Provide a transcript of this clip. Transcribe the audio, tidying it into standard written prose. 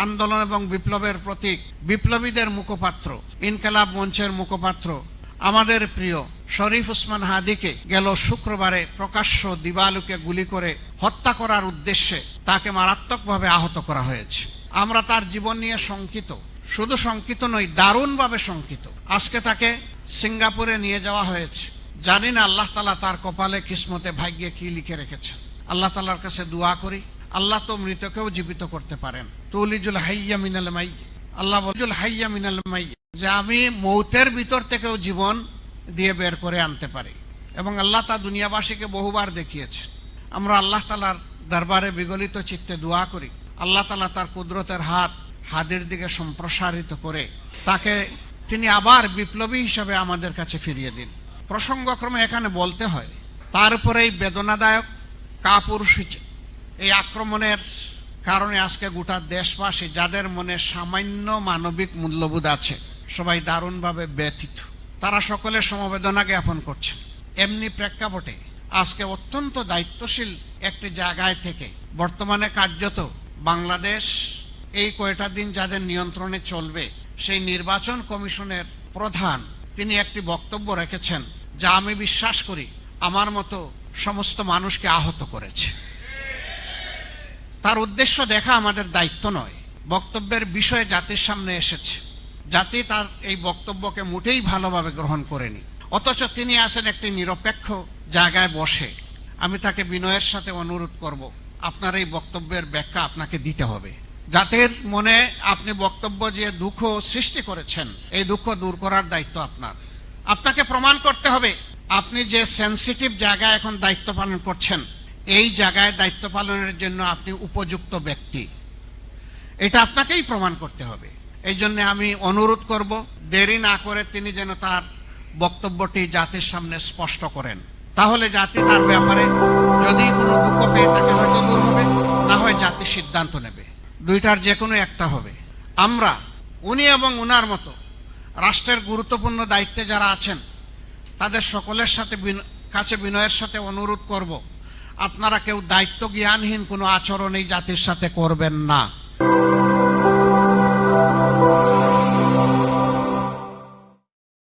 আন্দোলন এবং বিপ্লবের প্রতীক, বিপ্লবীদের মুখপাত্র, ইনকিলাব মঞ্চের মুখপাত্র আমাদের প্রিয় শরীফ ওসমান হাদিকে গেল শুক্রবারে প্রকাশ্য দিবালোকে গুলি করে হত্যা করার উদ্দেশ্যে তাকে মারাত্মকভাবে আহত করা হয়েছে। আমরা তার জীবন নিয়ে শঙ্কিত, শুধু শঙ্কিত নই, দারুণভাবে শঙ্কিত। আজকে তাকে সিঙ্গাপুরে নিয়ে যাওয়া হয়েছে। জানি না আল্লাহ তাআলা তার কপালে, কিসমতে, ভাগ্যে কি লিখে রেখেছেন। আল্লাহ তাআলার কাছে দোয়া করি, আল্লাহ তো মৃতকেও জীবিত করতে পারেন। তুলিজুল হাইয়্যা মিনাল মাইয়্যিত, আল্লাহ বলজুল হাইয়্যা মিনাল মাইয়্যিত, যে আমি মৌতের ভিতর থেকেও জীবন দিয়ে বের করে আনতে পারি। এবং আল্লাহ তা দুনিয়াবাসীকে বহুবার দেখিয়েছে। আমরা আল্লাহ তাআলার দরবারে বিগলিত চিত্তে দোয়া করি, আল্লাহ তাআলা তার কুদরতের হাত হাদির দিকে সম্প্রসারিত করে তাকে তিনি আবার বিপ্লবী হিসেবে আমাদের কাছে ফিরিয়ে দিন। প্রসঙ্গক্রমে এখানে বলতে হয়, তার উপরে এই বেদনাদায়ক কাপুরুষিত এই আক্রমণের কারণে আজকে গোটা দেশবাসী, যাদের মনে সামান্য মানবিক মূল্যবোধ আছে, সবাই দারুণভাবে ব্যথিত। তারা সকলে সমবেদনা জ্ঞাপন করছেন। এমনি প্রেক্ষাপটে আজকে অত্যন্ত দায়িত্বশীল একটি জায়গায় থেকে বর্তমানে কার্যত বাংলাদেশ এই কয়টা দিন যাদের নিয়ন্ত্রণে চলবে, সেই নির্বাচন কমিশনের প্রধান তিনি একটি বক্তব্য রেখেছেন, যা আমি বিশ্বাস করি আমার মতো সমস্ত মানুষকে আহত করেছে। তার উদ্দেশ্য দেখা আমাদের দায়িত্ব নয়, বক্তব্যের বিষয়ে জাতির সামনে এসেছে, জাতি তার এই বক্তব্যকে মোটেই ভালোভাবে গ্রহণ করেনি। অথচ তিনি আছেন একটি নিরপেক্ষ জায়গায় বসে। আমি তাকে বিনয়ের সাথে অনুরোধ করব, আপনার এই বক্তব্যের ব্যাখ্যা আপনাকে দিতে হবে। জাতির মনে আপনি বক্তব্য যে দুঃখ সৃষ্টি করেছেন, এই দুঃখ দূর করার দায়িত্ব আপনার। আপনাকে প্রমাণ করতে হবে আপনি যে সেনসিটিভ জায়গায় এখন দায়িত্ব পালন করছেন, এই জায়গায় দায়িত্ব পালনের জন্য আপনি উপযুক্ত ব্যক্তি, এটা আপনাকেই প্রমাণ করতে হবে। এই জন্য আমি অনুরোধ করব, দেরি না করে তিনি যেন তার বক্তব্যটি জাতির সামনে স্পষ্ট করেন। তাহলে জাতি তার ব্যাপারে যদি কোনো দুঃখ পেয়ে থাকে হয়তো দূর হবে, না হয় জাতি সিদ্ধান্ত নেবে, দুইটার যে কোনো একটা হবে। আমরা উনি এবং উনার মতো রাষ্ট্রের গুরুত্বপূর্ণ দায়িত্বে যারা আছেন, তাদের সকলের কাছে বিনয়ের সাথে অনুরোধ করব, আপনারা কেউ দায়িত্ব জ্ঞানহীন কোনো আচরণ এই জাতির সাথে করবেন না।